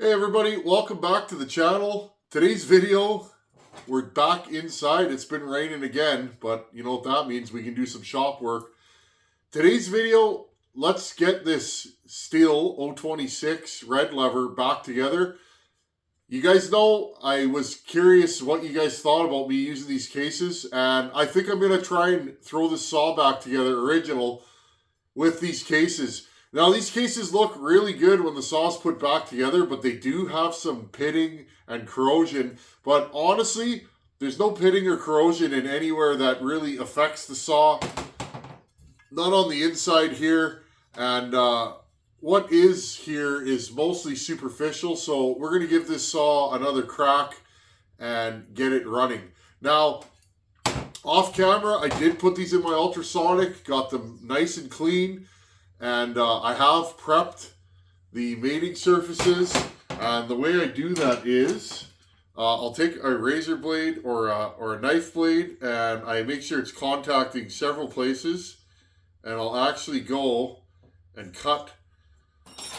Hey everybody, welcome back to the channel. Today's video, we're back inside. It's been raining again, but you know what that means. We can do some shop work. Today's video, let's get this Stihl 026 red lever back together. You guys know I was curious what you guys thought about me using these cases, and I think I'm going to try and throw this saw back together original with these cases. Now, these cases look really good when the saw's put back together, but they do have some pitting and corrosion. But honestly, there's no pitting or corrosion in anywhere that really affects the saw. Not on the inside here. And what is here is mostly superficial. So we're going to give this saw another crack and get it running. Now, off camera, I did put these in my ultrasonic, got them nice and clean. And I have prepped the mating surfaces, and the way I do that is I'll take a razor blade or a knife blade, and I make sure it's contacting several places, and I'll actually go and cut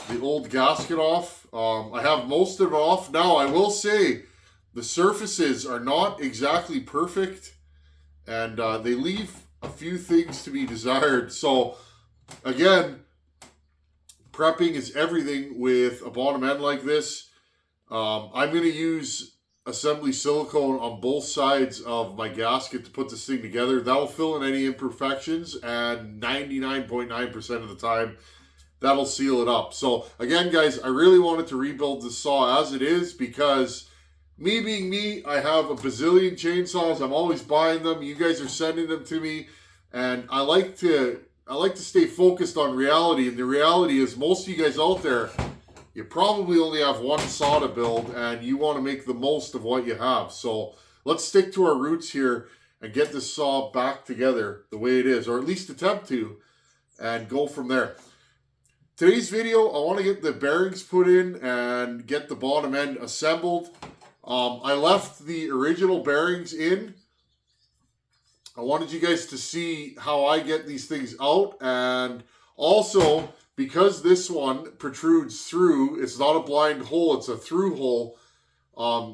the old gasket off. I have most of it off. Now, I will say the surfaces are not exactly perfect, and they leave a few things to be desired. So again, prepping is everything with a bottom end like this. I'm going to use assembly silicone on both sides of my gasket to put this thing together. That'll fill in any imperfections, and 99.9% of the time, that'll seal it up. So again, guys, I really wanted to rebuild the saw as it is because me being me, I have a bazillion chainsaws. I'm always buying them. You guys are sending them to me, and I like to stay focused on reality, and the reality is most of you guys out there, you probably only have one saw to build, and you want to make the most of what you have. So let's stick to our roots here and get this saw back together the way it is, or at least attempt to, and go from there. Today's video, I want to get the bearings put in and get the bottom end assembled. I left the original bearings in. I wanted you guys to see how I get these things out, and also because this one protrudes through, it's not a blind hole, it's a through hole.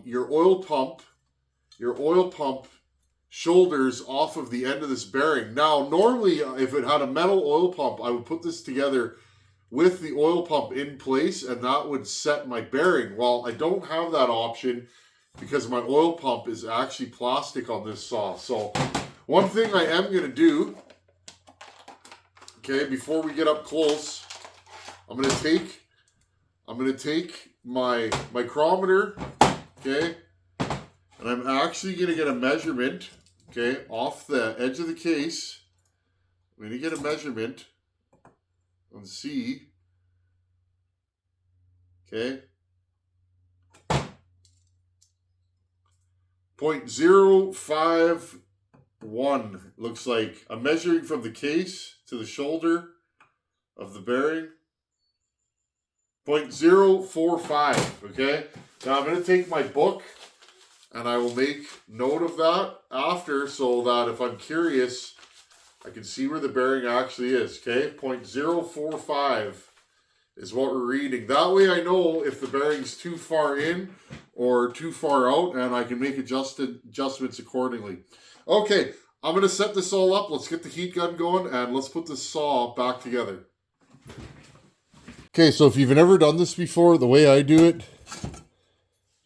Your oil pump shoulders off of the end of this bearing. Now, normally if it had a metal oil pump, I would put this together with the oil pump in place, and that would set my bearing. Well, I don't have that option because my oil pump is actually plastic on this saw. So one thing I am going to do, okay, before we get up close, I'm going to take my micrometer, okay, and I'm actually going to get a measurement, okay, off the edge of the case. I'm going to get a measurement and see, okay, 0.051 looks like. I'm measuring from the case to the shoulder of the bearing. 0.045, okay? Now I'm going to take my book and I will make note of that after so that if I'm curious, I can see where the bearing actually is, okay? 0.045 is what we're reading. That way I know if the bearing's too far in or too far out, and I can make adjustments accordingly. Okay, I'm going to set this all up. Let's get the heat gun going, and let's put this saw back together. Okay, so if you've never done this before, the way I do it,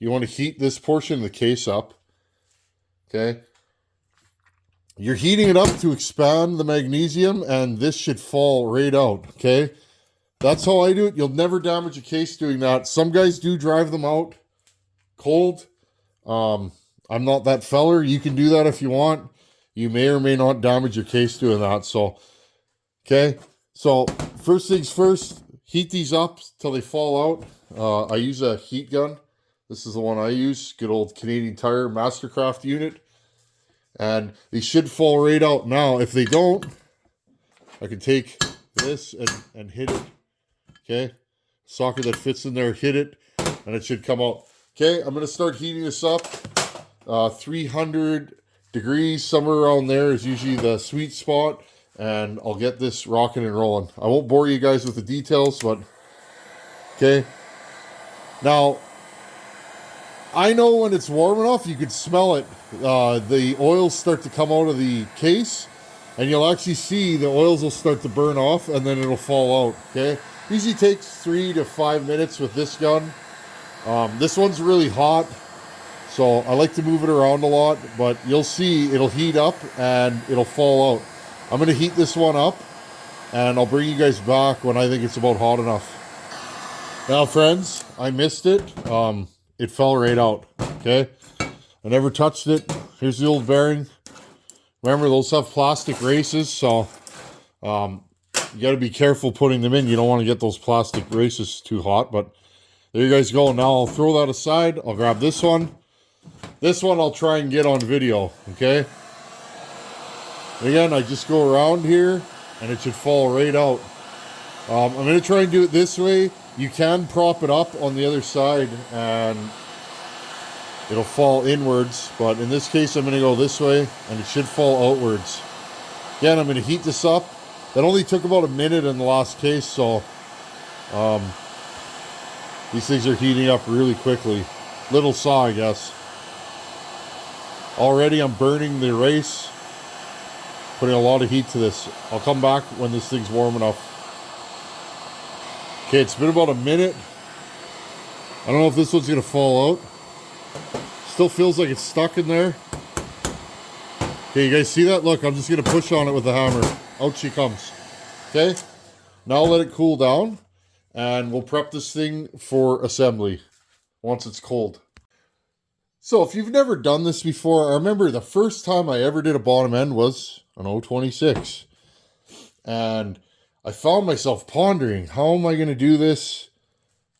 you want to heat this portion of the case up, okay? You're heating it up to expand the magnesium, and this should fall right out, okay? That's how I do it. You'll never damage a case doing that. Some guys do drive them out cold. I'm not that feller. You can do that if you want. You may or may not damage your case doing that. So, okay. So, first things first, heat these up till they fall out. I use a heat gun. This is the one I use. Good old Canadian Tire Mastercraft unit. And they should fall right out. Now, if they don't, I can take this and hit it. Okay, socket that fits in there, hit it, and it should come out. Okay, I'm going to start heating this up. 300 degrees, somewhere around there is usually the sweet spot, and I'll get this rocking and rolling. I won't bore you guys with the details, but okay. Now, I know when it's warm enough, you can smell it. The oils start to come out of the case, and you'll actually see the oils will start to burn off, and then it'll fall out, okay? Usually takes 3 to 5 minutes with this gun. This one's really hot, so I like to move it around a lot, but you'll see it'll heat up and it'll fall out. I'm going to heat this one up, and I'll bring you guys back when I think it's about hot enough. Now, friends, I missed it. It fell right out, okay? I never touched it. Here's the old bearing. Remember, those have plastic races, so you got to be careful putting them in. You don't want to get those plastic races too hot, but there you guys go. Now I'll throw that aside. I'll grab this one. This one I'll try and get on video, okay? Again, I just go around here, and it should fall right out. I'm going to try and do it this way. You can prop it up on the other side and it'll fall inwards, but in this case I'm going to go this way and it should fall outwards. Again, I'm going to heat this up. That only took about a minute in the last case, so these things are heating up really quickly. Little saw, I guess. Already I'm burning the race, putting a lot of heat to this. I'll come back when this thing's warm enough. Okay, it's been about a minute. I don't know if this one's going to fall out. Still feels like it's stuck in there. Okay, you guys see that? Look, I'm just going to push on it with the hammer. Out she comes. Okay, now let it cool down. And we'll prep this thing for assembly once it's cold. So if you've never done this before, I remember the first time I ever did a bottom end was an 026. And I found myself pondering, how am I going to do this?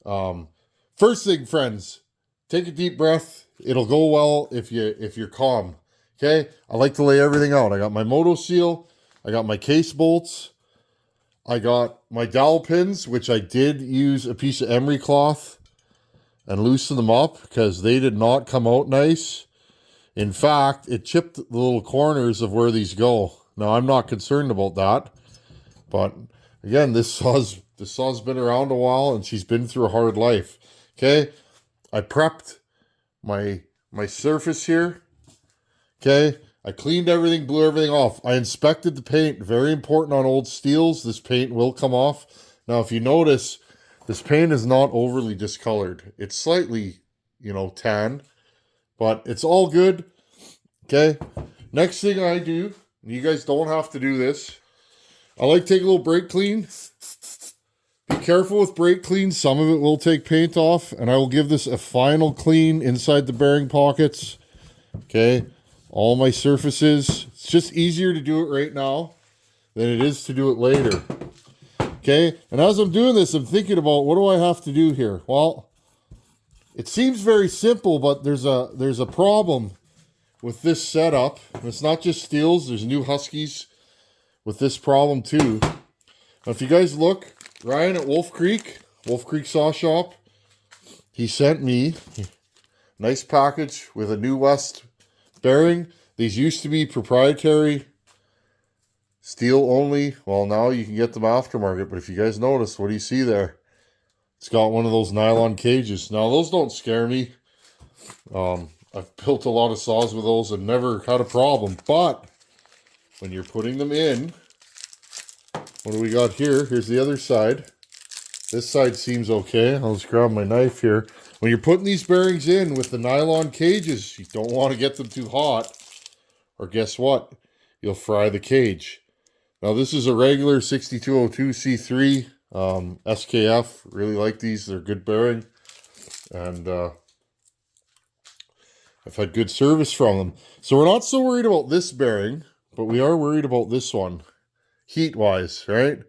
First thing, friends, take a deep breath. It'll go well if you're calm. Okay? I like to lay everything out. I got my moto seal. I got my case bolts. I got my dowel pins, which I did use a piece of emery cloth and loosen them up because they did not come out nice. In fact, it chipped the little corners of where these go. Now, I'm not concerned about that, but again, this saw's been around a while and she's been through a hard life. Okay, I prepped my surface here. Okay, I cleaned everything, blew everything off. I inspected the paint. Very important on old Stihls. This paint will come off. Now, if you notice, this paint is not overly discolored. It's slightly, tan, but it's all good. Okay, next thing I do, you guys don't have to do this. I like to take a little brake clean. Be careful with brake clean. Some of it will take paint off. And I will give this a final clean inside the bearing pockets. Okay. All my surfaces. It's just easier to do it right now than it is to do it later. Okay. And as I'm doing this, I'm thinking about, what do I have to do here? Well, it seems very simple, but there's a problem with this setup. And it's not just Stihls. There's new Huskies with this problem too. Now, if you guys look, Ryan at Wolf Creek Saw Shop, he sent me a nice package with a new West bearing. These used to be proprietary, Stihl only. Well, now you can get them aftermarket, but if you guys notice, what do you see there? It's got one of those nylon cages. Now, those don't scare me. I've built a lot of saws with those and never had a problem, but when you're putting them in, what do we got here? Here's the other side. This side seems okay. I'll just grab my knife here. When you're putting these bearings in with the nylon cages, you don't want to get them too hot, or guess what? You'll fry the cage. Now, this is a regular 6202 C3 SKF. Really like these. They're good bearing. And I've had good service from them. So we're not so worried about this bearing, but we are worried about this one, heat-wise, right?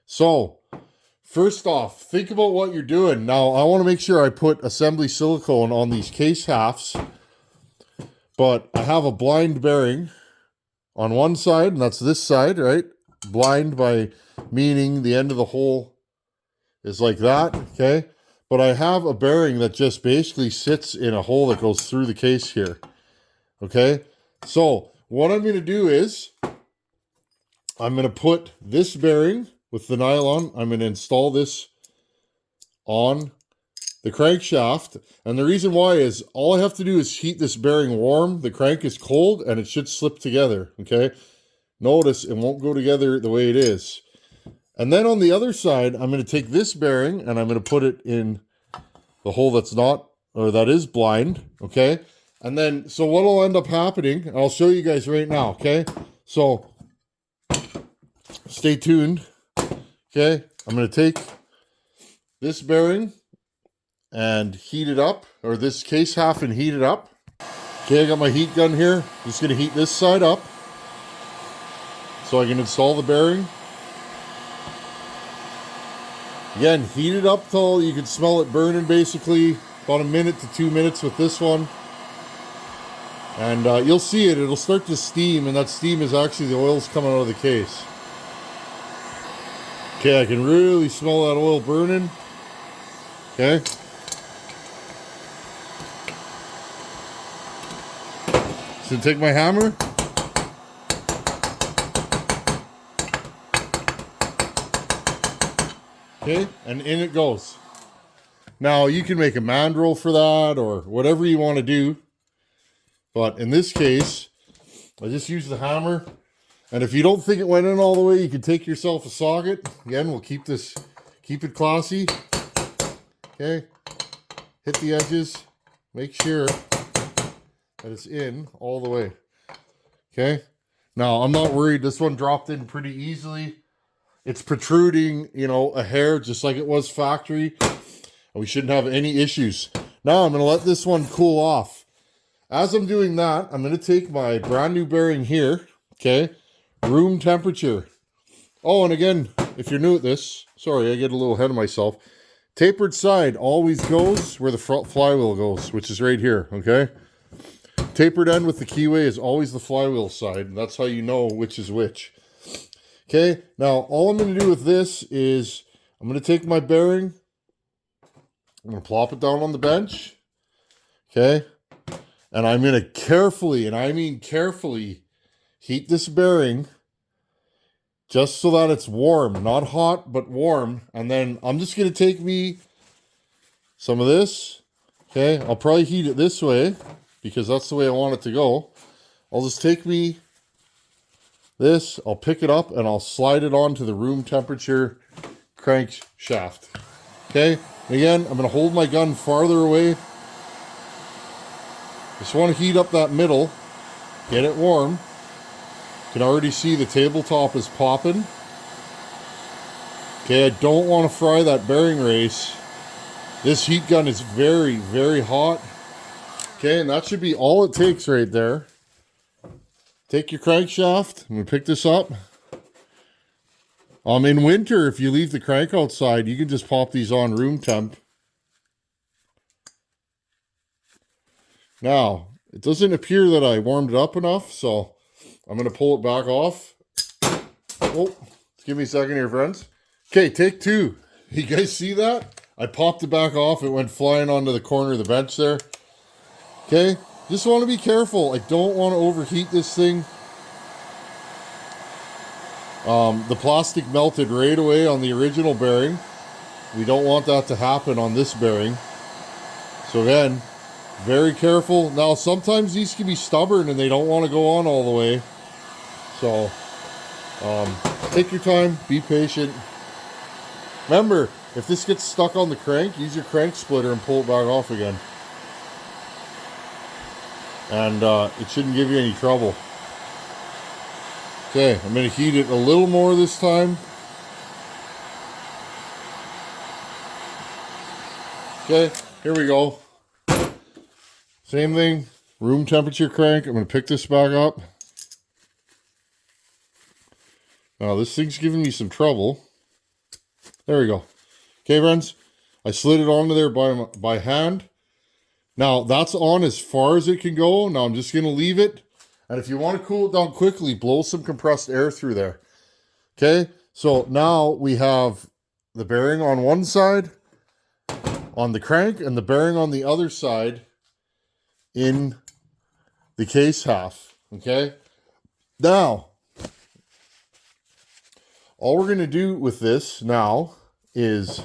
So, first off, think about what you're doing. Now, I want to make sure I put assembly silicone on these case halves, but I have a blind bearing on one side, and that's this side, right? Blind by meaning the end of the hole is like that, okay? But I have a bearing that just basically sits in a hole that goes through the case here, okay? So, what I'm going to do is, I'm going to put this bearing with the nylon, I'm going to install this on the crankshaft. And the reason why is all I have to do is heat this bearing warm. The crank is cold and it should slip together, okay? Notice it won't go together the way it is. And then on the other side, I'm going to take this bearing and I'm going to put it in the hole that's not, or that is blind, okay? And then, so what will end up happening, I'll show you guys right now, okay? So, stay tuned, okay? I'm going to take this bearing and heat it up, or this case half and heat it up. Okay, I got my heat gun here. Just going to heat this side up so I can install the bearing. Again, heat it up till you can smell it burning, basically about 1 minute to 2 minutes with this one. And you'll see it, it'll start to steam, and that steam is actually the oils coming out of the case. Okay, I can really smell that oil burning. Okay. So take my hammer. Okay, and in it goes. Now, you can make a mandrel for that or whatever you want to do. But in this case, I just use the hammer. And if you don't think it went in all the way, you can take yourself a socket. Again, we'll keep it classy. Okay, hit the edges. Make sure that it's in all the way. Okay, now I'm not worried. This one dropped in pretty easily. It's protruding, you know, a hair just like it was factory. And we shouldn't have any issues. Now I'm going to let this one cool off. As I'm doing that, I'm going to take my brand new bearing here. Okay, room temperature. Oh, and again, if you're new at this, sorry, I get a little ahead of myself. Tapered side always goes where the flywheel goes, which is right here, okay? Tapered end with the keyway is always the flywheel side. And that's how you know which is which. Okay, now all I'm going to do with this is I'm going to take my bearing. I'm going to plop it down on the bench. Okay, and I'm going to carefully, and I mean carefully, heat this bearing just so that it's warm. Not hot, but warm. And then I'm just going to take me some of this. Okay, I'll probably heat it this way because that's the way I want it to go. I'll just take me this, I'll pick it up and I'll slide it onto the room temperature crankshaft. Okay, again, I'm going to hold my gun farther away. Just want to heat up that middle, get it warm. You can already see the tabletop is popping. Okay, I don't want to fry that bearing race. This heat gun is very, very hot. Okay, and that should be all it takes right there. Take your crankshaft. I'm going to pick this up. In winter, if you leave the crank outside, you can just pop these on room temp. Now, it doesn't appear that I warmed it up enough, so I'm going to pull it back off. Oh, give me a second here, friends. Okay, take two. You guys see that? I popped it back off. It went flying onto the corner of the bench there. Okay. Just want to be careful. I don't want to overheat this thing. The plastic melted right away on the original bearing. We don't want that to happen on this bearing. So again, very careful. Now, sometimes these can be stubborn and they don't want to go on all the way. So, take your time, be patient. Remember, if this gets stuck on the crank, use your crank splitter and pull it back off again. And it shouldn't give you any trouble. Okay, I'm going to heat it a little more this time. Okay, here we go. Same thing, room temperature crank. I'm going to pick this back up. Now this thing's giving me some trouble. There we go. Okay, friends, I slid it onto there by hand. Now, that's on as far as it can go. Now, I'm just going to leave it. And if you want to cool it down quickly, blow some compressed air through there. Okay? So, now we have the bearing on one side on the crank and the bearing on the other side in the case half. Okay? Now, all we're going to do with this now is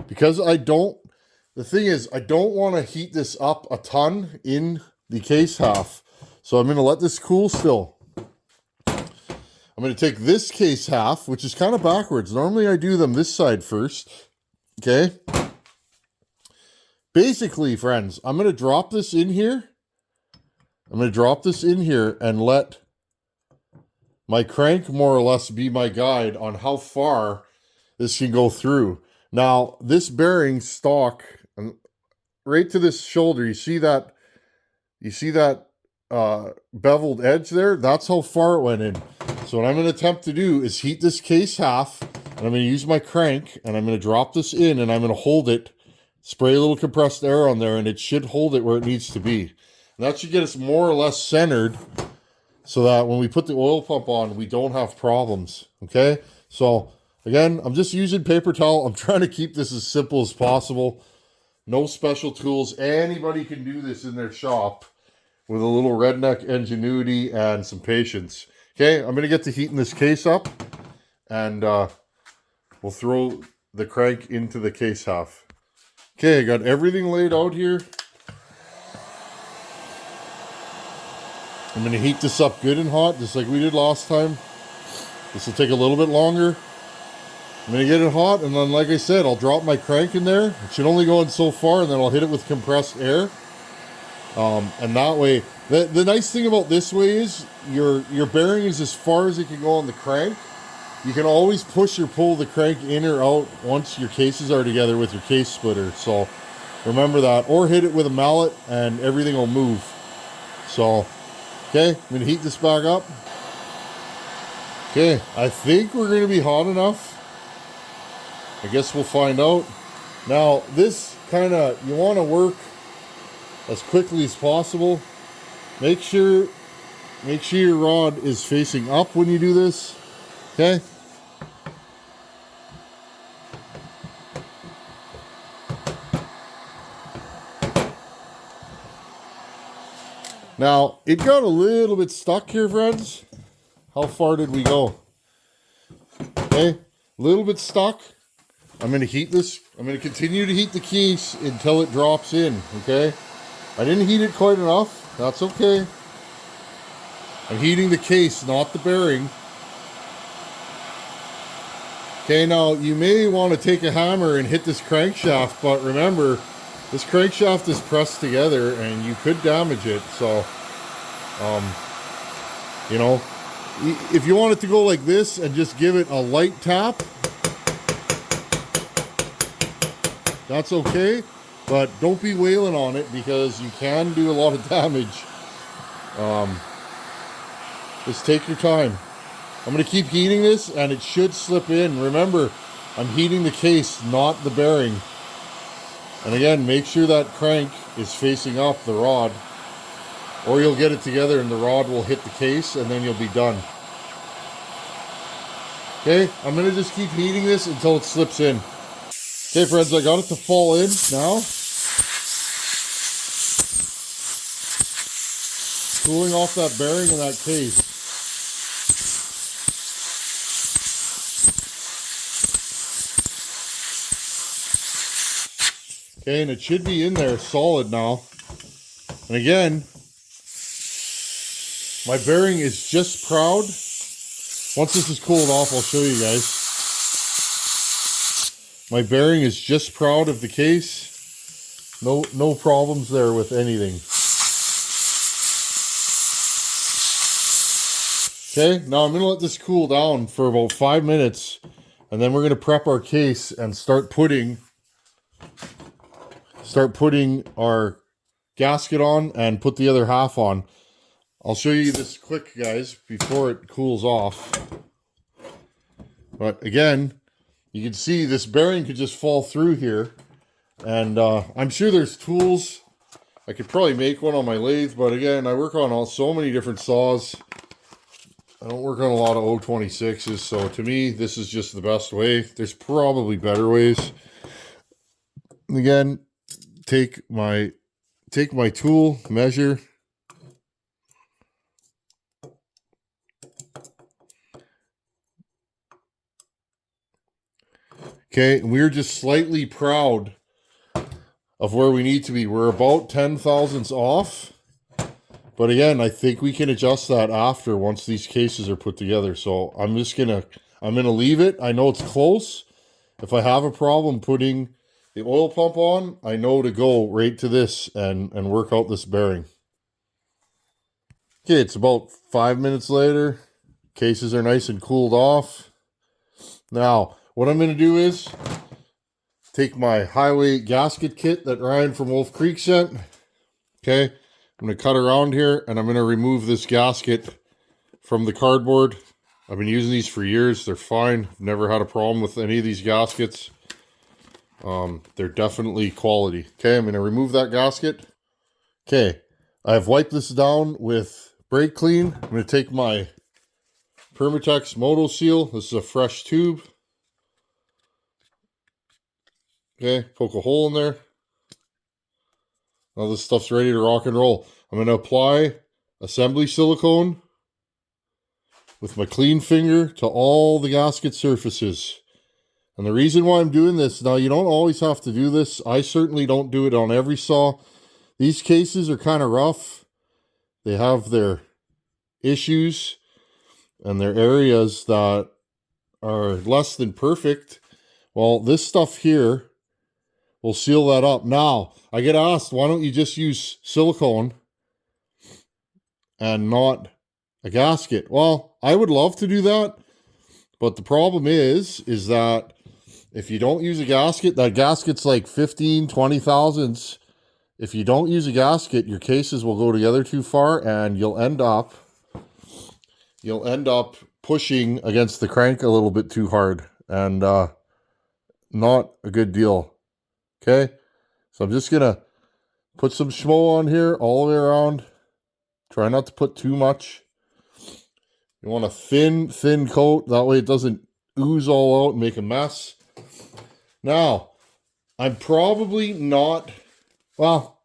because the thing is, I don't want to heat this up a ton in the case half. So I'm going to let this cool still. I'm going to take this case half, which is kind of backwards. Normally I do them this side first. Okay. Basically, friends, I'm going to drop this in here. I'm going to drop this in here and let my crank more or less be my guide on how far this can go through. Now, this bearing stock right to this shoulder, you see that beveled edge there? That's how far it went in. So what I'm going to attempt to do is heat this case half, and I'm going to use my crank, and I'm going to drop this in, and I'm going to hold it, spray a little compressed air on there, and it should hold it where it needs to be. And that should get us more or less centered so that when we put the oil pump on, we don't have problems, okay? So, again, I'm just using paper towel. I'm trying to keep this as simple as possible. No special tools. Anybody can do this in their shop with a little redneck ingenuity and some patience. Okay, I'm going to get to heating this case up, and we'll throw the crank into the case half. Okay, I got everything laid out here. I'm going to heat this up good and hot, just like we did last time. This will take a little bit longer. I'm going to get it hot, and then, like I said, I'll drop my crank in there. It should only go in so far, and then I'll hit it with compressed air. And that way, the nice thing about this way is your bearing is as far as it can go on the crank. You can always push or pull the crank in or out once your cases are together with your case splitter. So remember that. Or hit it with a mallet and everything will move. So, okay, I'm going to heat this back up. Okay, I think we're going to be hot enough. I guess we'll find out. Now, this kind of, you want to work as quickly as possible. Make sure your rod is facing up when you do this. Okay? Now, it got a little bit stuck here, friends. How far did we go? Okay, a little bit stuck. I'm going to heat this. I'm going to continue to heat the case until it drops in, okay? I didn't heat it quite enough. That's okay. I'm heating the case, not the bearing. Okay, now you may want to take a hammer and hit this crankshaft, but remember, this crankshaft is pressed together and you could damage it. So, you know, if you want it to go like this and just give it a light tap, that's okay, but don't be wailing on it because you can do a lot of damage. Just take your time. I'm going to keep heating this and it should slip in. Remember, I'm heating the case, not the bearing. And again, make sure that crank is facing up the rod, or you'll get it together and the rod will hit the case and then you'll be done. Okay, I'm going to just keep heating this until it slips in. Okay, friends, I got it to fall in now. Cooling off that bearing and that case. Okay, and it should be in there solid now. And again, my bearing is just proud. Once this is cooled off, I'll show you guys. My bearing is just proud of the case. No problems there with anything. Okay, now I'm going to let this cool down for about 5 minutes. And then we're going to prep our case and start putting our gasket on and put the other half on. I'll show you this quick, guys, before it cools off. But again, you can see this bearing could just fall through here. And I'm sure there's tools. I could probably make one on my lathe, but again, I work on so many different saws. I don't work on a lot of 026s, so to me, this is just the best way. There's probably better ways. And again, take my tool, measure. Okay, and we're just slightly proud of where we need to be. We're about 10 thousandths off. But again, I think we can adjust that after once these cases are put together. So I'm gonna leave it. I know it's close. If I have a problem putting the oil pump on, I know to go right to this and work out this bearing. Okay, it's about 5 minutes later. Cases are nice and cooled off. Now, what I'm going to do is take my highway gasket kit that Ryan from Wolf Creek sent. Okay, I'm going to cut around here and I'm going to remove this gasket from the cardboard. I've been using these for years. They're fine. Never had a problem with any of these gaskets. They're definitely quality. Okay, I'm going to remove that gasket. Okay, I've wiped this down with brake clean. I'm going to take my Permatex Moto Seal. This is a fresh tube. Okay, poke a hole in there. Now this stuff's ready to rock and roll. I'm going to apply assembly silicone with my clean finger to all the gasket surfaces. And the reason why I'm doing this, now you don't always have to do this. I certainly don't do it on every saw. These cases are kind of rough. They have their issues and their areas that are less than perfect. Well, this stuff here will seal that up. Now, I get asked, why don't you just use silicone and not a gasket? Well, I would love to do that, but the problem is that if you don't use a gasket, that gasket's like 15, 20 thousandths. If you don't use a gasket, your cases will go together too far and you'll end up pushing against the crank a little bit too hard, and not a good deal. Okay, so I'm just gonna put some schmo on here all the way around. Try not to put too much. You want a thin coat, that way it doesn't ooze all out and make a mess. Now, I'm probably not, well,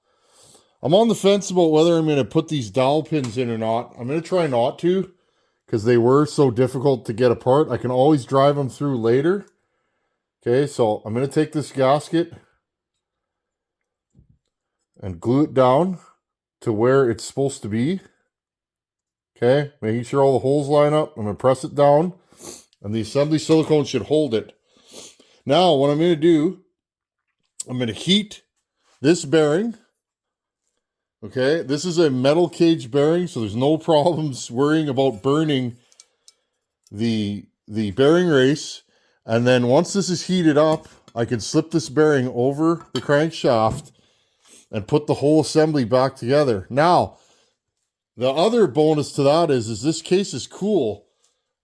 I'm on the fence about whether I'm going to put these dowel pins in or not. I'm going to try not to, because they were so difficult to get apart. I can always drive them through later. Okay, so I'm going to take this gasket and glue it down to where it's supposed to be. Okay, making sure all the holes line up. I'm going to press it down, and the assembly silicone should hold it. Now, what I'm going to do, I'm going to heat this bearing. Okay, this is a metal cage bearing, so there's no problems worrying about burning the bearing race. And then once this is heated up, I can slip this bearing over the crankshaft and put the whole assembly back together. Now, the other bonus to that is this case is cool.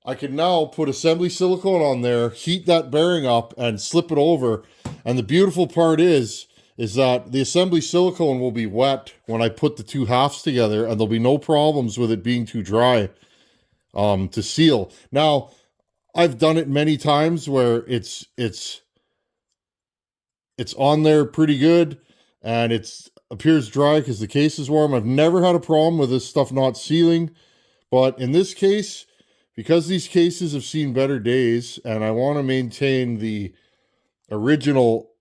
I can now put assembly silicone on there, heat that bearing up, and slip it over. And the beautiful part is that the assembly silicone will be wet when I put the two halves together, and there'll be no problems with it being too dry to seal. Now, I've done it many times where it's on there pretty good, and it appears dry because the case is warm. I've never had a problem with this stuff not sealing, but in this case, because these cases have seen better days, and I want to maintain the original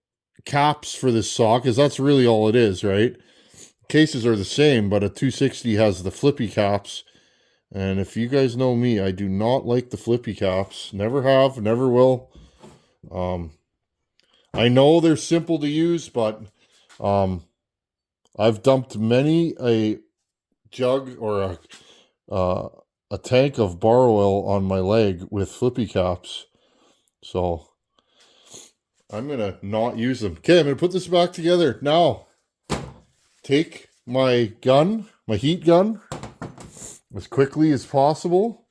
caps for this saw, because that's really all it is, right? Cases are the same, but a 260 has the flippy caps. And if you guys know me, I do not like the flippy caps. Never have, never will. I know they're simple to use, but I've dumped many a jug or a tank of bar oil on my leg with flippy caps. So I'm going to not use them. Okay, I'm going to put this back together. Now, take my gun, my heat gun, as quickly as possible.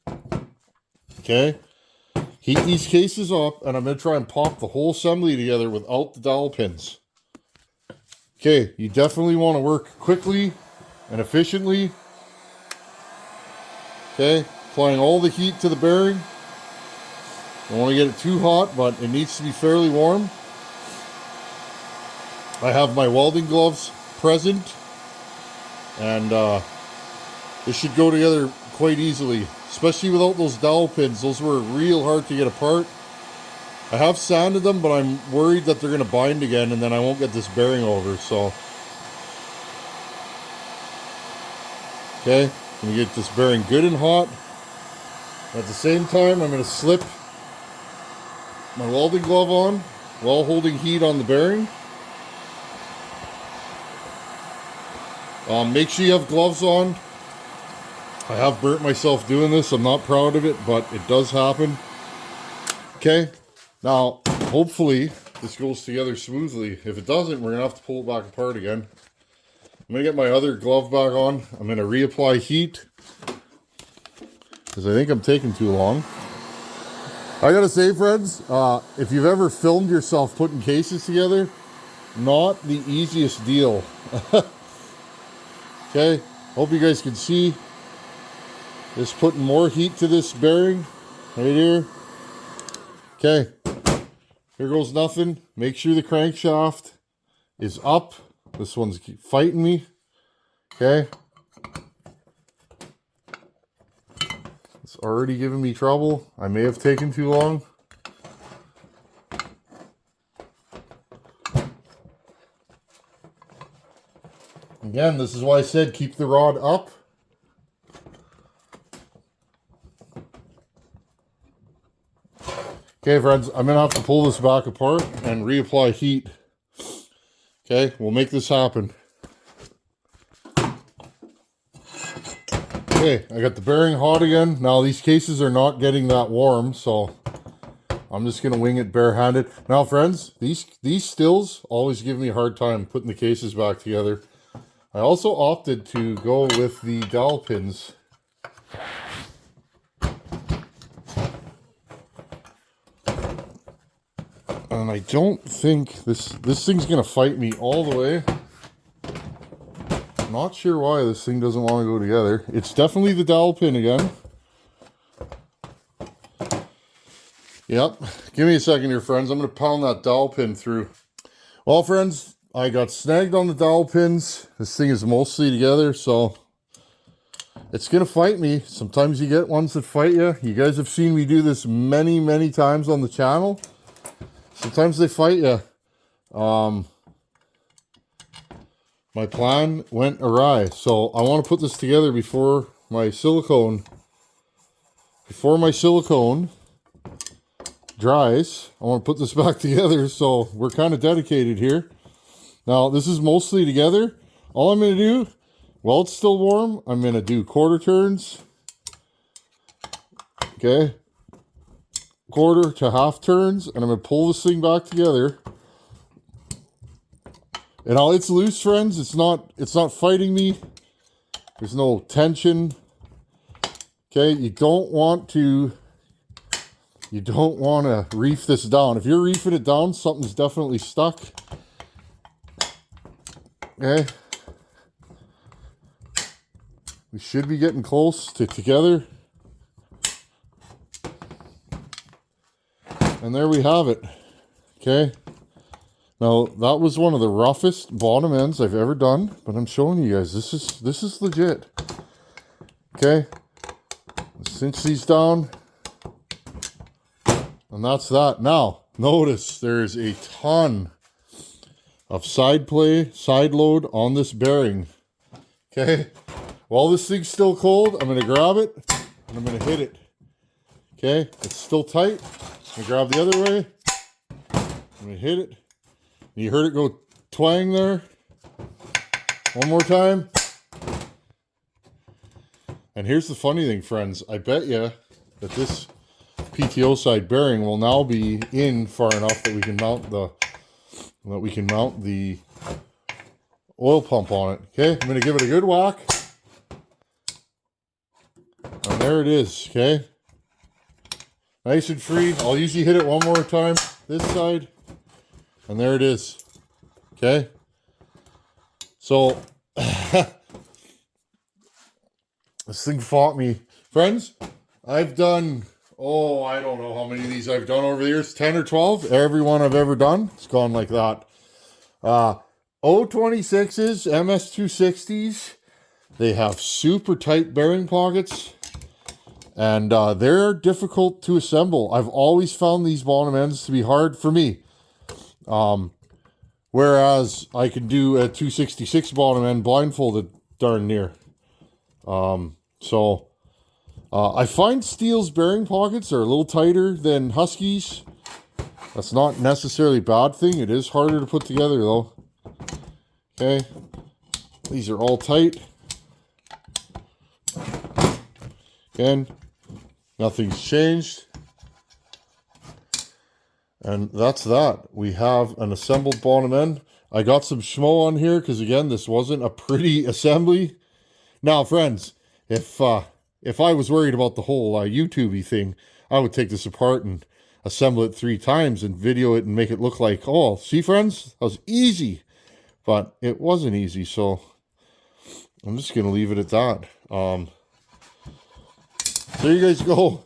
Okay. Heat these cases up, and I'm going to try and pop the whole assembly together without the dowel pins. Okay, you definitely want to work quickly and efficiently. Okay, applying all the heat to the bearing. Don't want to get it too hot, but it needs to be fairly warm. I have my welding gloves present, and this should go together quite easily, especially without those dowel pins. Those were real hard to get apart. I have sanded them, but I'm worried that they're going to bind again and then I won't get this bearing over, so. Okay, let me get this bearing good and hot. At the same time, I'm going to slip my welding glove on while holding heat on the bearing. Make sure you have gloves on. I have burnt myself doing this. I'm not proud of it, but it does happen. Okay, now hopefully this goes together smoothly. If it doesn't, we're going to have to pull it back apart again. I'm going to get my other glove back on. I'm going to reapply heat because I think I'm taking too long. I got to say, friends, if you've ever filmed yourself putting cases together, not the easiest deal. Okay, hope you guys can see. Just putting more heat to this bearing right here. Okay, here goes nothing. Make sure the crankshaft is up. This one's fighting me. Okay. It's already giving me trouble. I may have taken too long. Again, this is why I said keep the rod up. Okay, friends, I'm going to have to pull this back apart and reapply heat. Okay, we'll make this happen. Okay, I got the bearing hot again. Now, these cases are not getting that warm, so I'm just going to wing it barehanded. Now, friends, these Stihls always give me a hard time putting the cases back together. I also opted to go with the dowel pins. And I don't think this thing's going to fight me all the way. Not sure why this thing doesn't want to go together. It's definitely the dowel pin again. Yep. Give me a second here, friends. I'm going to pound that dowel pin through. Well, friends, I got snagged on the dowel pins. This thing is mostly together, so it's going to fight me. Sometimes you get ones that fight you. You guys have seen me do this many, many times on the channel. Sometimes they fight you. My plan went awry, so I want to put this together before my silicone dries. I want to put this back together, so we're kind of dedicated here. Now, this is mostly together. All I'm going to do, while it's still warm, I'm going to do quarter turns. Okay. Quarter to half turns, and I'm going to pull this thing back together. And all it's loose, friends. It's not fighting me. There's no tension. Okay, you don't want to reef this down. If you're reefing it down, something's definitely stuck. Okay. We should be getting close to together. And there we have it. Okay. Now, that was one of the roughest bottom ends I've ever done, but I'm showing you guys, this is legit. Okay. Cinch these down. And that's that. Now, notice there's a ton of side load on this bearing. Okay. While this thing's still cold, I'm going to grab it and I'm going to hit it. Okay. It's still tight. I'm going to grab the other way. I'm going to hit it. You heard it go twang there. One more time. And here's the funny thing, friends. I bet you that this PTO side bearing will now be in far enough that we can mount the oil pump on it. Okay, I'm going to give it a good whack. And there it is, okay? Nice and free. I'll usually hit it one more time, this side. And there it is. Okay? So, this thing fought me. Friends, I've done, I don't know how many of these I've done over the years. 10 or 12. Every one I've ever done, it's gone like that. O26s, MS260s, they have super tight bearing pockets. And they're difficult to assemble. I've always found these bottom ends to be hard for me. Whereas I can do a 266 bottom end blindfolded darn near. So I find Stihl's bearing pockets are a little tighter than Husky's. That's not necessarily a bad thing. It is harder to put together though. Okay. These are all tight. Again, nothing's changed. And that's that. We have an assembled bottom end. I got some schmo on here because, again, this wasn't a pretty assembly. Now, friends, if I was worried about the whole YouTube-y thing, I would take this apart and assemble it 3 times and video it and make it look like, oh, see, friends, that was easy. But it wasn't easy, so I'm just going to leave it at that. There you guys go.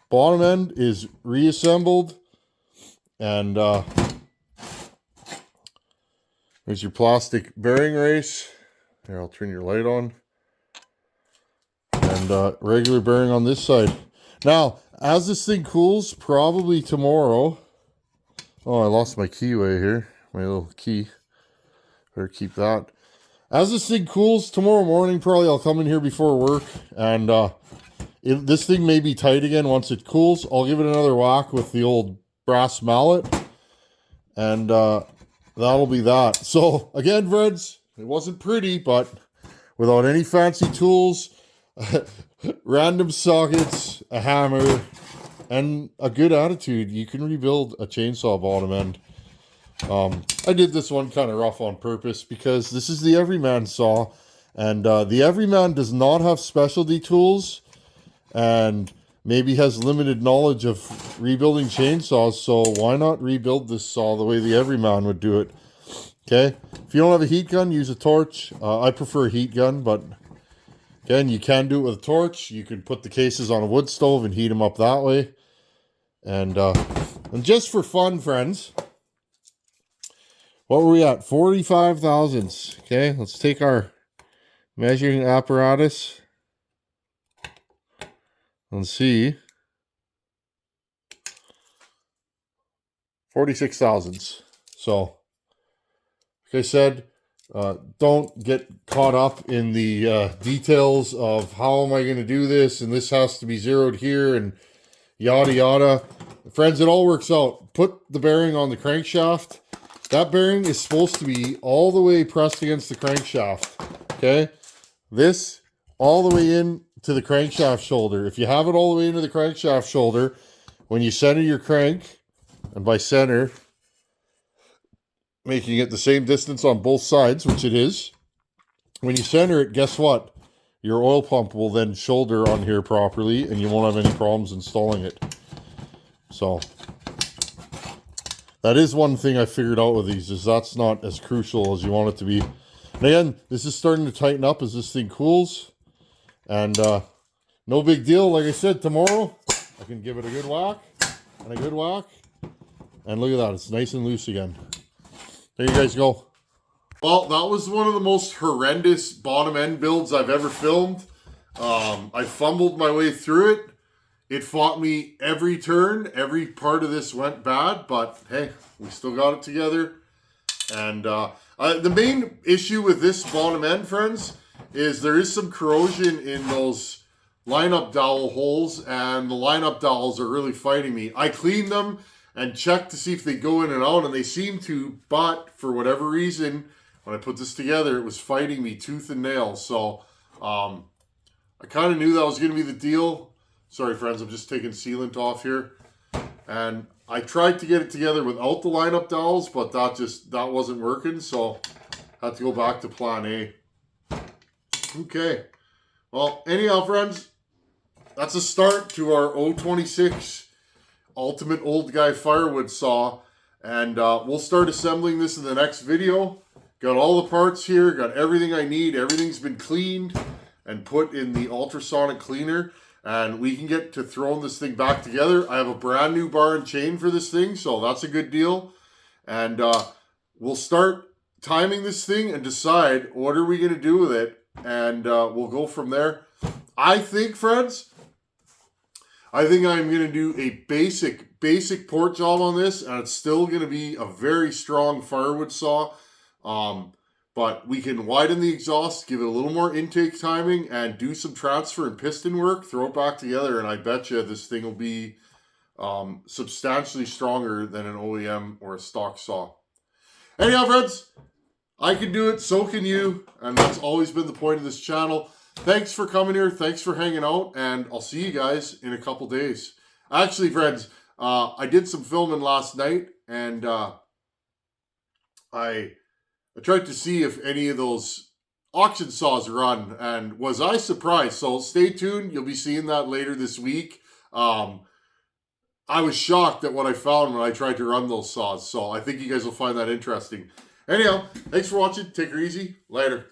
Bottom end is reassembled. And there's your plastic bearing race. Here, I'll turn your light on. And regular bearing on this side. Now, as this thing cools, probably tomorrow. Oh, I lost my keyway here. My little key. Better keep that. As this thing cools, tomorrow morning, probably I'll come in here before work. And this thing may be tight again once it cools. I'll give it another whack with the old brass mallet, and that'll be that. So again, friends, it wasn't pretty, but without any fancy tools, random sockets, a hammer, and a good attitude, you can rebuild a chainsaw bottom end. I did this one kind of rough on purpose because this is the Everyman saw, and the Everyman does not have specialty tools and maybe has limited knowledge of rebuilding chainsaws, so why not rebuild this saw the way the Everyman would do it? Okay, if you don't have a heat gun, use a torch. I prefer a heat gun, but again, you can do it with a torch. You can put the cases on a wood stove and heat them up that way. And just for fun, friends, what were we at? 45 thousandths. Okay, let's take our measuring apparatus. Let's see. 46 thousandths. So, like I said, don't get caught up in the details of how am I going to do this, and this has to be zeroed here, and yada yada. Friends, it all works out. Put the bearing on the crankshaft. That bearing is supposed to be all the way pressed against the crankshaft. Okay? This all the way in to the crankshaft shoulder. If you have it all the way into the crankshaft shoulder, when you center your crank, and by center, making it the same distance on both sides, which it is, when you center it, guess what? Your oil pump will then shoulder on here properly, and you won't have any problems installing it. So, that is one thing I figured out with these, is that's not as crucial as you want it to be. And again, this is starting to tighten up as this thing cools. And no big deal. Like I said, tomorrow I can give it a good whack and a good whack. And look at that. It's nice and loose again. There you guys go. Well, that was one of the most horrendous bottom end builds I've ever filmed. I fumbled my way through it. It fought me every turn. Every part of this went bad. But hey, we still got it together. And the main issue with this bottom end, friends, is there is some corrosion in those lineup dowel holes, and the lineup dowels are really fighting me. I cleaned them and checked to see if they go in and out, and they seem to, but for whatever reason, when I put this together, it was fighting me tooth and nail. So I kind of knew that was going to be the deal. Sorry, friends, I'm just taking sealant off here. And I tried to get it together without the lineup dowels, but that wasn't working, so I had to go back to plan A. Okay, well, anyhow, friends, that's a start to our 026 Ultimate Old Guy Firewood Saw, and we'll start assembling this in the next video. Got all the parts here, got everything I need, everything's been cleaned and put in the ultrasonic cleaner, and we can get to throwing this thing back together. I have a brand new bar and chain for this thing, so that's a good deal, and we'll start timing this thing and decide what are we going to do with it. And we'll go from there. I think, friends, I think I'm going to do a basic port job on this, and it's still going to be a very strong firewood saw. But we can widen the exhaust, give it a little more intake timing, and do some transfer and piston work, throw it back together, and I bet you this thing will be substantially stronger than an OEM or a stock saw. Anyhow, friends, I can do it, so can you, and that's always been the point of this channel. Thanks for coming here, thanks for hanging out, and I'll see you guys in a couple days. Actually, friends, I did some filming last night, and I tried to see if any of those auction saws run, and was I surprised? So stay tuned, you'll be seeing that later this week. I was shocked at what I found when I tried to run those saws, so I think you guys will find that interesting. Anyhow, thanks for watching. Take her easy. Later.